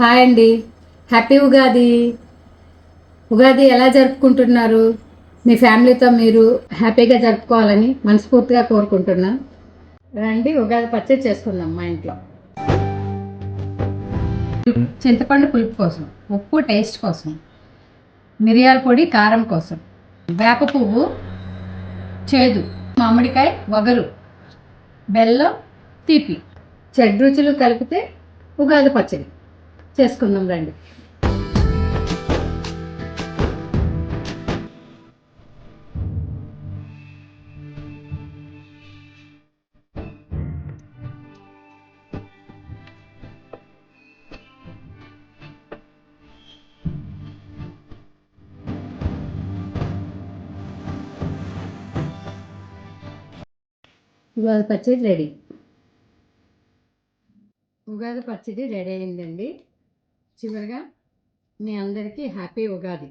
Hi అండి. Happy Ugadi. Ugadi ఎలా జరుపుకుంటున్నారు? మీ ఫ్యామిలీతో మీరు హ్యాపీగా జరుపుకోవాలని మనస్ఫూర్తిగా కోరుకుంటున్నాను. రండి ఉగాది పచ్చడి చేసుకుందాం మా ఇంట్లో. చింతపండు పులుపు కోసం, ఉప్పు టేస్ట్ కోసం, మిరియాల పొడి కారం కోసం, వేప పువ్వు చేదు, మామిడికాయ వగరు, బెల్లం తీపి, షడ్రుచులు కలిపితే ఉగాది పచ్చడి చేసుకుందాం రండి. ఉగాది పచ్చడి రెడీ. ఉగాది పచ్చడి రెడీ అయిందండి. చివరిగా మీ అందరికీ హ్యాపీ ఉగాది.